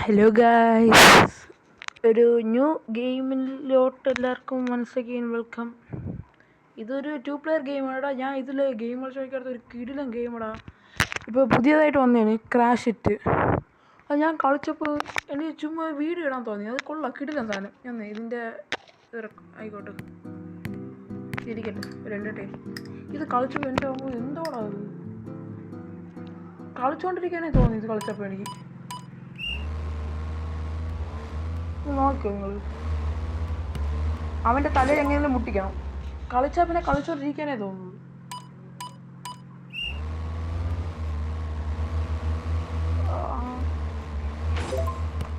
Hello guys, ഒരു new ഗെയിമിലോട്ട് എല്ലാവർക്കും once again welcome. ഇതൊരു 2 പ്ലെയർ ഗെയിമാടാ. ഞാൻ ഇതിൽ ഗെയിം കളിച്ചോടിക്കാത്ത ഒരു കിടിലൻ ഗെയിമാടാ. ഇപ്പോൾ പുതിയതായിട്ട് വന്നതാണ് ക്രാഷ് ഇറ്റ്. അത് ഞാൻ കളിച്ചപ്പോൾ എനിക്ക് ചുമ്മാ വീഡിയോ ഇടാൻ തോന്നി. അത് കൊള്ളാം, കിടിലൻ സാധനം. ഞാൻ ഇതിൻ്റെ ആയിക്കോട്ടെ ഇരിക്കട്ടെ രണ്ടട്ടെ. ഇത് കളിച്ചപ്പോൾ എൻ്റെ എന്തോടാ അത് കളിച്ചുകൊണ്ടിരിക്കാനേ തോന്നി. ഇത് കളിച്ചപ്പോൾ എനിക്ക് നോക്കിയോ നിങ്ങൾ, അവൻ്റെ തലയിൽ എങ്ങനെയും മുട്ടിക്കണം. കളിച്ചാൽ പിന്നെ കളിച്ചോണ്ടിരിക്കാനേ തോന്നുന്നു.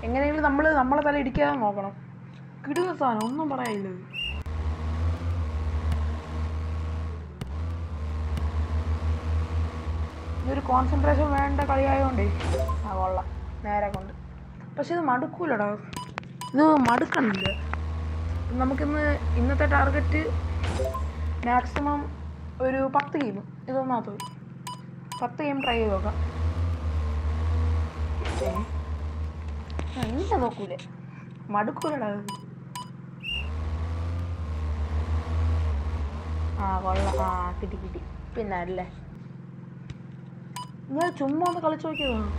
എങ്ങനെയെങ്കിലും നമ്മളെ തല ഇടിക്കാതെ നോക്കണം. കിടുന്ന സാധനം, ഒന്നും പറയാനില്ല. ഇതൊരു കോൺസെൻട്രേഷൻ വേണ്ട കളിയായതുകൊണ്ടേ കൊള്ളാം നേരെ കൊണ്ട്. പക്ഷെ ഇത് മടുക്കൂലടാ, ഇത് മടുക്കണില്ല. ഇന്നത്തെ ടാർഗറ്റ് മാക്സിമം ഒരു 10 ഗെയിം. ഇതൊന്നാമത് 10 ഗെയിം ട്രൈ ചെയ്ത് നോക്കാം. ഇല്ല നോക്കൂലേ, മടുക്കൂലടാ. കൊള്ളാം. കിട്ടി പിന്നെ അല്ലേ, ഞാൻ ചുമ്മാ ഒന്ന് കളിച്ചു നോക്കിയതാണ്.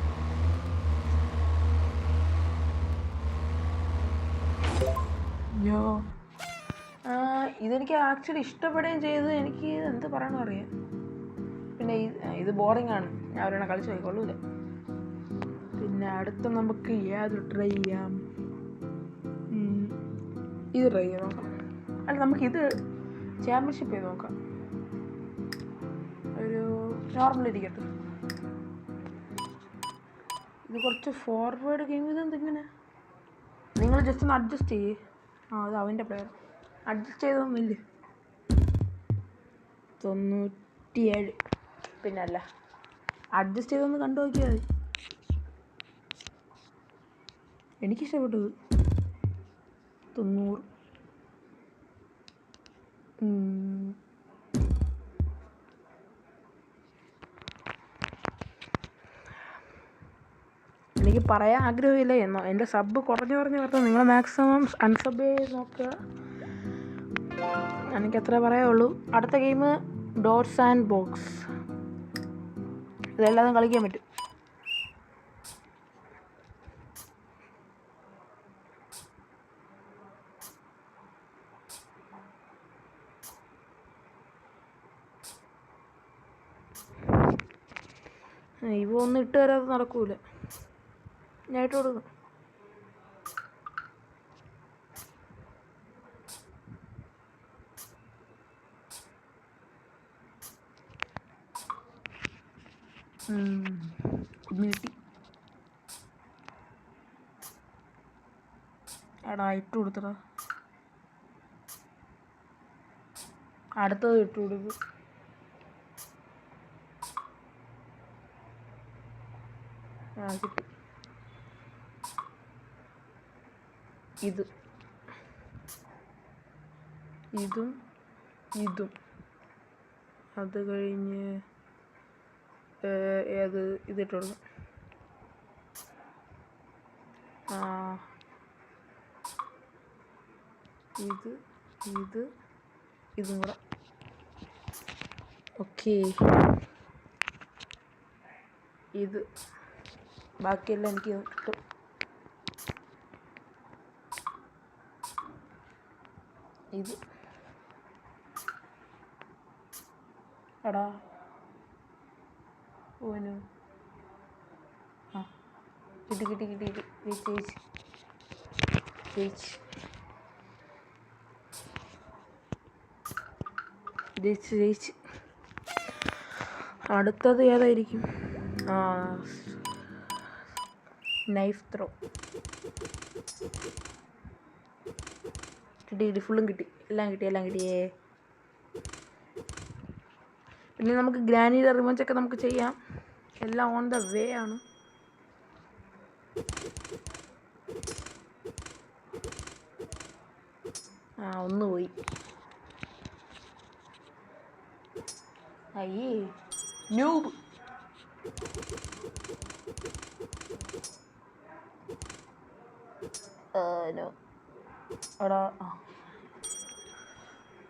ഇതെനിക്ക് ആക്ച്വലി ഇഷ്ടപ്പെടുകയും ചെയ്ത്. എനിക്ക് എന്ത് പറയണം അറിയാം. പിന്നെ ഇത് ബോറിംഗ് ആണ്, ഞാൻ അവരെ കളിച്ച് നോക്കിക്കൊള്ളൂല. പിന്നെ അടുത്ത നമുക്ക് ഏതൊരു ട്രൈ ചെയ്യാം. ഇത് ട്രൈ ചെയ്ത് നോക്കാം. അല്ല, നമുക്കിത് ചാമ്പ്യൻഷിപ്പ് ചെയ്ത് നോക്കാം. ഒരു നോർമൽ ഇരിക്കട്ടെ. ഇത് കുറച്ച് ഫോർവേഡ് ഗെയിം. ഇതെന്തിങ്ങനെ നിങ്ങൾ ജസ്റ്റ് ഒന്ന് അഡ്ജസ്റ്റ് ചെയ്യേ. അത് അവൻ്റെ പ്ലെയർ അഡ്ജസ്റ്റ് ചെയ്തൊന്നുമില്ല. 97 പിന്നല്ല, അഡ്ജസ്റ്റ് ചെയ്തൊന്ന് കണ്ടു നോക്കിയാൽ മതി. എനിക്കിഷ്ടപ്പെട്ടത് 90. എനിക്ക് പറയാൻ ആഗ്രഹമില്ല എന്നോ. എൻ്റെ സബ് കുറഞ്ഞു പറഞ്ഞാൽ നിങ്ങൾ മാക്സിമം അൺസബ് ചെയ്ത് നോക്കുക. എനിക്കത്രേ പറയാനുള്ളൂ. അടുത്ത ഗെയിം ഡോട്ട്സ് ആൻഡ് ബോക്സ്. ഇതെല്ലാതും കളിക്കാൻ പറ്റും. ഇവ ഒന്നും ഇട്ട് തരാതെ നടക്കൂല. ഞാൻ ഇട്ട് കൊടുക്കും. എടാ ഇട്ട് കൊടുത്തടാ. അടുത്തത് ഇട്ട് കൊടുക്കും. കിട്ടി. ഇതും അത് കഴിഞ്ഞ് ഇതിട്ട് കൊടുക്കും. ഇതും കൂടെ. ഓക്കെ, ഇത് ബാക്കിയെല്ലാം എനിക്ക് കിട്ടും. ഇത് എടാ ഓന് കിട്ടി ജയിച്ച്. അടുത്തത് ഏതായിരിക്കും? Knife throw. കിട്ടി ഫുള്ളും കിട്ടി. എല്ലാം കിട്ടിയേ. പിന്നെ നമുക്ക് ഗ്രാനിയുടെ റിവഞ്ചൊക്കെ നമുക്ക് ചെയ്യാം. എല്ലാം ഓൺ ദ വേ ആണ്. ഒന്ന് പോയി. അയ്യേ noob. നോ എടാ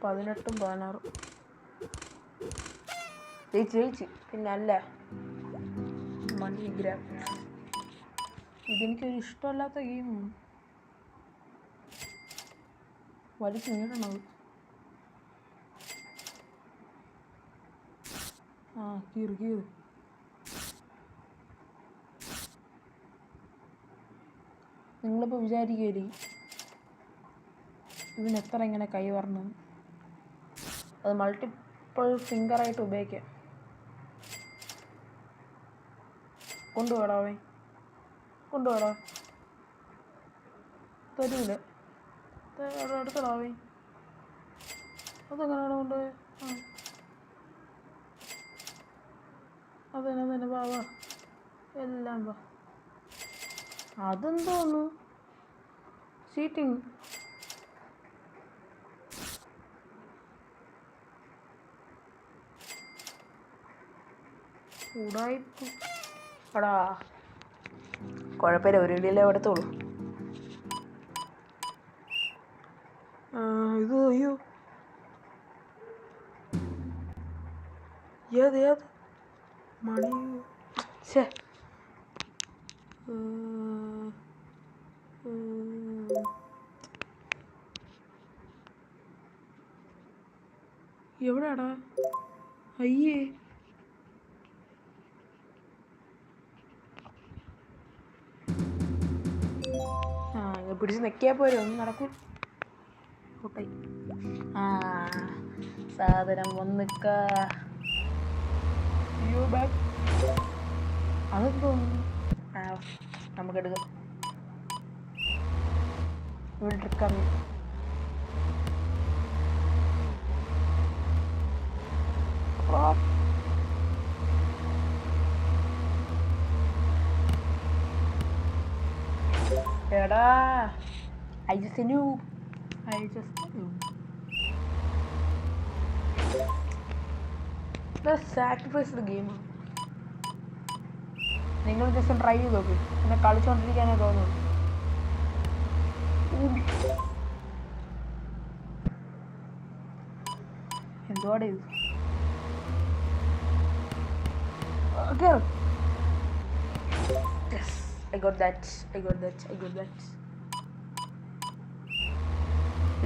18 16 ജയിച്ച് പിന്നെ അല്ല മണി ഗ്രാം. ഇതെനിക്കൊരു ഇഷ്ടമല്ലാത്ത ഗെയിമാണ്. വലിച്ചു നീട്ടണത്. കീറ് നിങ്ങളിപ്പോൾ വിചാരിക്കുകയല്ലേ ഇതിന് എത്ര ഇങ്ങനെ കൈ വരണം. അത് മൾട്ടിപ്പിൾ ഫിംഗറായിട്ട് ഉപയോഗിക്കാം. കൊണ്ടുപോടാവേ തരൂല അടുത്തടാവേ. അതെങ്ങനെയാണ് കൊണ്ടുപോയി? അതന്നെ വാ എല്ലാം വാ. അതെന്തോന്നു ചീറ്റിങ്. ഉടായിപ്പ്. എടാ കുഴപ്പമില്ല, ഒരു ഇടിയല്ലേ എടുത്തോളൂ. ഇത് അയ്യോ ഏത് മണി ശേ എവിടെയാടാ? അയ്യേ പിടിച്ച് നിൽക്കിയാൽ പോരെ, ഒന്നും നടക്കൂ. കൂട്ടായി സാധനം വന്നിക്ക. അയ്യോ ബാഗ് അതെന്തോന്നു നമുക്കെടുക്കാം. ഇവിടെ ട്രിക്കാണ്. എടാ I just knew. Let's sacrifice the game. നിങ്ങൾ ജസ്റ്റ് ട്രൈ ചെയ്ത് നോക്ക്. പിന്നെ കളിച്ചോണ്ടിരിക്കാനേ തോന്നുന്നു. എന്തുവാടെ ഇത്? Yes, I got that.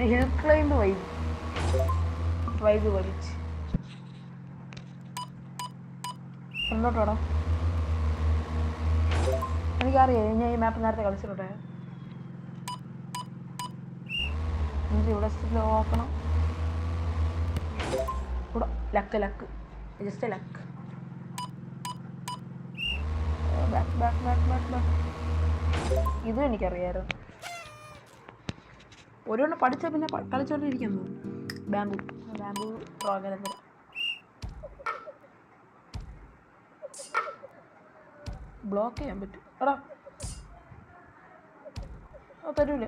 Hill climb vibe കളിച്ച് എന്നോട്ടോടാ. എനിക്കറിയാം, ഞാൻ ഈ മാപ്പ് നേരത്തെ കളിച്ചിട്ടെ. ഇവിടെ നോക്കണം. ഇവിടെ ലക്ക് ജസ്റ്റ് ലക്ക്. ഇതും എനിക്കറിയാമായിരുന്നു. ഓരോന്ന് പഠിച്ചാൽ പിന്നെ കളിച്ചോണ്ടിരിക്കുന്നു. ബാമ്പു പ്രോഗ്രാം ബ്ലോക്ക് ചെയ്യാൻ പറ്റും. എടാ തരൂല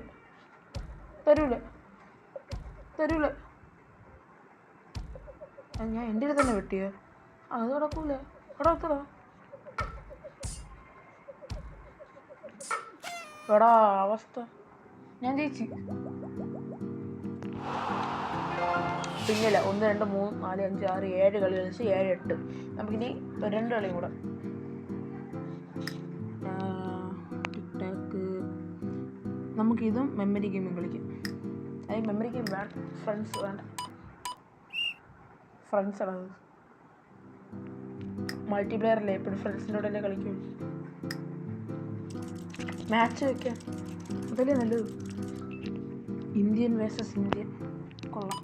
ഞാൻ എൻ്റെ തന്നെ വെട്ടിയോ? അത് നടക്കൂല. എടാ എടാ അവസ്ഥ. ഞാൻ ജയിച്ചു. പിന്നില്ല 1 2 3 4 5 6 7 കളി കളിച്ച് 7 8. നമുക്കിനി 2 കളിയും കൂടെ. ടിക്ടാക്ക് നമുക്കിതും മെമ്മറി ഗെയിമും കളിക്കാം. അതായത് മെമ്മറി ഗെയിം വേണ്ട, ഫ്രണ്ട്സ് വേണ്ട. ഫ്രണ്ട്സാണ് മൾട്ടിപ്ലെയർ അല്ലേ, എപ്പോഴും ഫ്രണ്ട്സിൻ്റെ കൂടെ അല്ലേ കളിക്കും. മാച്ച് വയ്ക്കാം, അതല്ലേ നല്ലത്. ഇന്ത്യൻ വേഴ്സസ് ഇന്ത്യൻ കൊള്ളാം.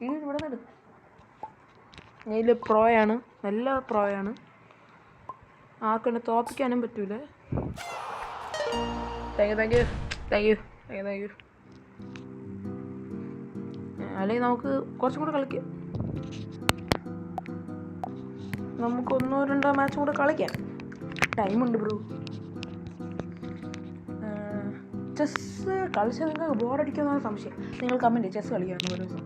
ഇത് ഇവിടെ നട ഇതിൽ പ്രോയാണ്, നല്ല പ്രോയാണ്. ആർക്കെന്നെ തോപ്പിക്കാനും പറ്റൂല. Thank you. അല്ലെങ്കിൽ നമുക്ക് കുറച്ചും കൂടെ കളിക്കാം. നമുക്ക് 1 2 മാച്ചും കൂടെ കളിക്കാം. ടൈമുണ്ട് ബ്രോ. ചെസ്സ് കളിച്ചാൽ നിങ്ങൾക്ക് ബോറടിക്കുമെന്നാണ് സംശയം. നിങ്ങൾ കമൻറ്റ് ചെസ്സ് കളിക്കാറുണ്ട് ഒരു ദിവസം.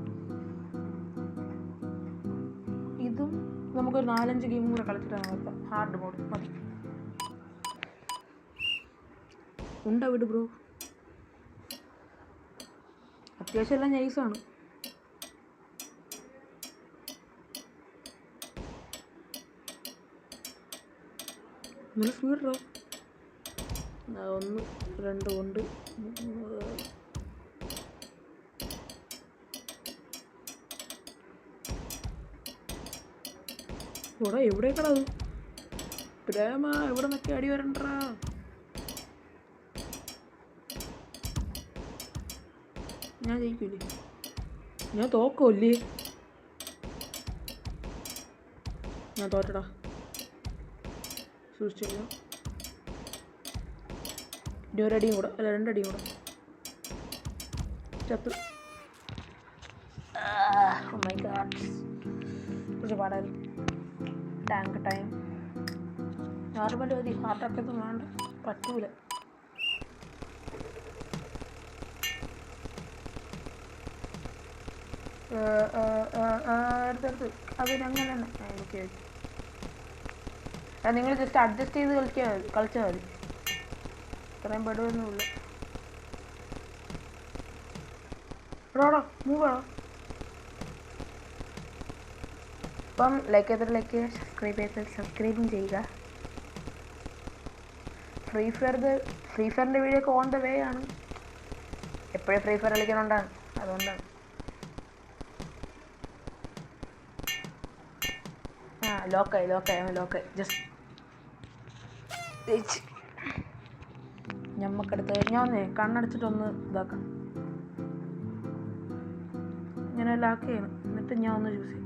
ഇതും നമുക്കൊരു 4-5 ഗെയിം കൂടെ കളിച്ചിട്ടാണ് നോക്കാം. ഹാർഡ് മോഡ് മതി. ഉണ്ട വിട് ബ്രോ, അത്യാവശ്യം എല്ലാം നൈസാണ്. നല്ല സ്പീഡോ. 1 2 കൊണ്ട് ഇവിടെ എവിടേക്കടത് പ്രേമ, എവിടെ നിന്നൊക്കെ അടി വരണ്ടാ. ഞാൻ ജയിക്കൂലേ? ഞാൻ തോക്കല്ലേ? ഞാൻ തോറ്റടാ. സൂക്ഷിച്ചില്ല. ഇനി ഒരടിയും കൂടെ, അല്ല 2 അടിയും കൂടെ. ചത്ത്. ഓ മൈ ഗാഡ്, കുറച്ച് പാടായിരുന്നു. ടാങ്ക് ടൈം നോർമൽ മതി. ഹാർട്ടൊക്കെ ഒന്നും വേണ്ട, പറ്റൂല. അടുത്തടുത്ത് അതിനങ്ങനെ തന്നെ. ഓക്കെ ഓക്കെ, നിങ്ങൾ ജസ്റ്റ് അഡ്ജസ്റ്റ് ചെയ്ത് കളിച്ചാൽ മതി. ഇത്രയും പെടുവൊന്നുമില്ല. എടാ മൂവ് ആണോ? അപ്പം ലൈക്ക് ചെയ്തിട്ട് സബ്സ്ക്രൈബും ചെയ്യുക. ഫ്രീ ഫയറിൻ്റെ വീഡിയോ ഒക്കെ ഓൺ ദ വേ ആണ്. എപ്പോഴും ഫ്രീ ഫയർ കളിക്കുന്നുണ്ടാണ്, അതുകൊണ്ടാണ്. ലോക്കായി ജസ്റ്റ് ഞമ്മക്കടുത്ത് ഞാൻ കണ്ണടച്ചിട്ടൊന്ന് ഇതാക്കാം. ഇങ്ങനെ ലാക്ക് ചെയ്യണം, എന്നിട്ട് ഞാൻ ഒന്ന് ചൂസ് ചെയ്യും.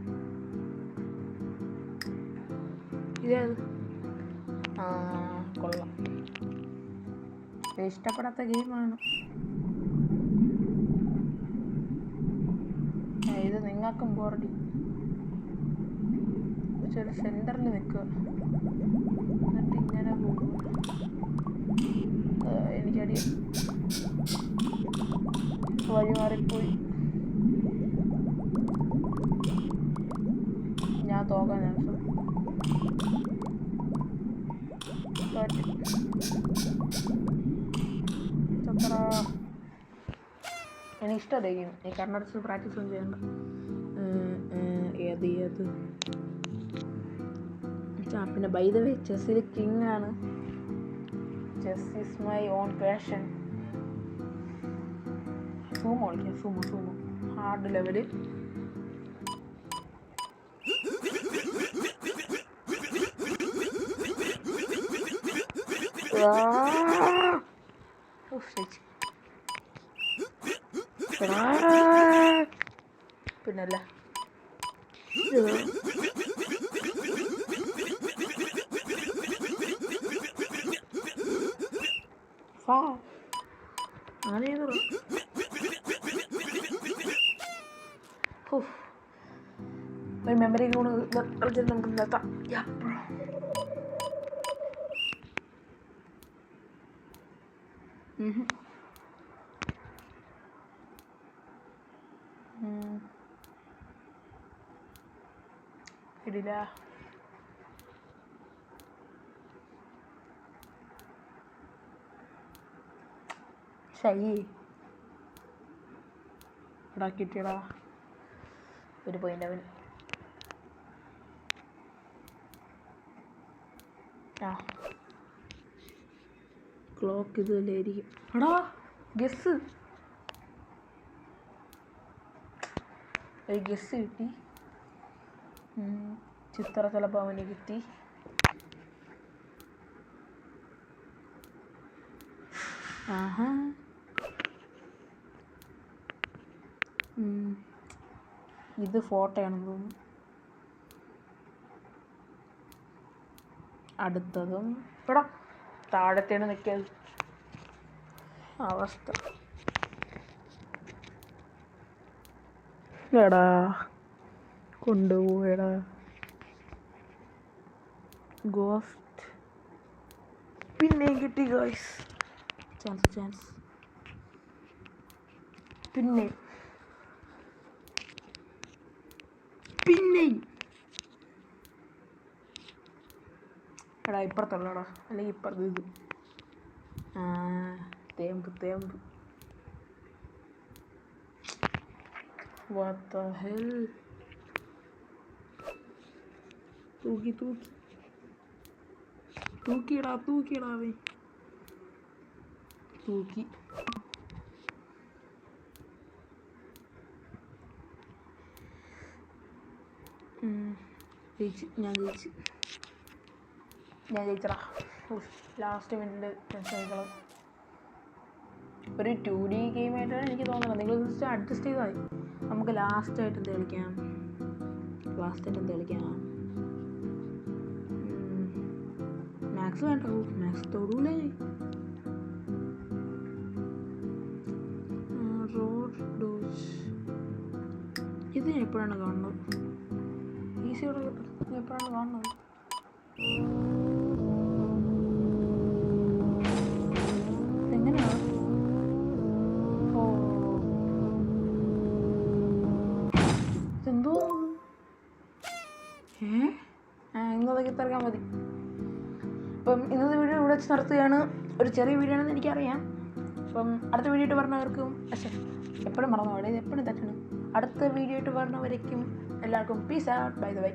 ഇതേത്? കൊള്ളാം. ഇഷ്ടപ്പെടാത്ത ഗെയിമാണ് ഇത്. നിങ്ങൾക്കും ബോറടി. ഒരു സെൻറ്ററിൽ നിൽക്കുക, എന്നിട്ട് ഇങ്ങനെ പോകും. എനിക്കടി വഴി മാറിപ്പോയി. ഞാൻ തോക്കാൻ ചാൻസ്. എനിക്കിഷ്ടമല്ലേ ഗെയിം. ഈ കണ്ണടച്ച് പ്രാക്ടീസ് ഒന്നും ചെയ്യണ്ട. ഏത് പിന്നെ ബൈ ദ വേ ചെസ്സിൽ കിങ് ആണ്. Chess is my own passion. Sumo കളിക്കാം, സൂമോ ഹാർഡ് ലെവല്. പിന്നല്ല അങ്ങനെ ഒരു മെമ്മറി കൂടെ കളിച്ചിട്ട് നമുക്ക് നിർത്താം. ഇടില്ല. ശൈ എടാ കിട്ടിയടാ ഒരു പോയിന്റ് അവൻ. ക്ലോക്ക് ഇത് തന്നെയായിരിക്കും. എടാ ഗസ്, ഒരു ഗസ് കിട്ടി. ചിത്ര ചിലപ്പോൾ അവന് കിട്ടി. ആഹാ ഇത് ഫോട്ടോയാണെന്ന് തോന്നുന്നു. അടുത്തതും ഇവിടെ താഴത്തേണ് നിൽക്കിയത് അവസ്ഥ. എടാ കൊണ്ടുപോയടാ ഗോസ്റ്റ്. പിന്നെയും കിട്ടി ഗൈസ്. ചാൻസ് പിന്നെയും എടാ ഇപ്പുറത്തുള്ളടാ, അല്ലെങ്കിൽ ഇപ്പുറത്ത് ഇത് തേമ്പ് തേമ്പ്. What the hell? തൂക്കി തൂക്കി തൂക്കിയിടാ തൂക്കിയിടാവേ തൂക്കി. ഞാൻ ജയിച്ചടാ. Last minute ടെൻഷനിക്കണം. ഒരു 2D ഗെയിമായിട്ടാണ് എനിക്ക് തോന്നുന്നത്. നിങ്ങൾ ജസ്റ്റ് അഡ്ജസ്റ്റ് ചെയ്താൽ മതി. നമുക്ക് ലാസ്റ്റായിട്ട് എന്ത് കളിക്കാം? മാക്സ് വേണ്ട, മാക്സ് തൊടൂലേ. റോഡ് ഡോസ് ഇത് ഞാൻ എപ്പോഴാണ് കാണുന്നത്? ഈസിയോടെ എപ്പോഴാണ് കാണുന്നത്? എങ്ങനെയാണ്? എന്തോ ഇന്നതൊക്കെ ഇറക്കാൻ മതി. അപ്പം ഇന്നത്തെ വീഡിയോ ഇവിടെ വെച്ച് നിർത്തുകയാണ്. ഒരു ചെറിയ വീഡിയോ ആണെന്ന് എനിക്കറിയാം. അപ്പം അടുത്ത വീഡിയോ ആയിട്ട് പറഞ്ഞവർക്കും എപ്പോഴും മറന്നു, അവിടെ എപ്പോഴും തെറ്റണം. അടുത്ത വീഡിയോ ആയിട്ട് പറഞ്ഞവരേക്കും എല്ലാവർക്കും peace out. By the Y.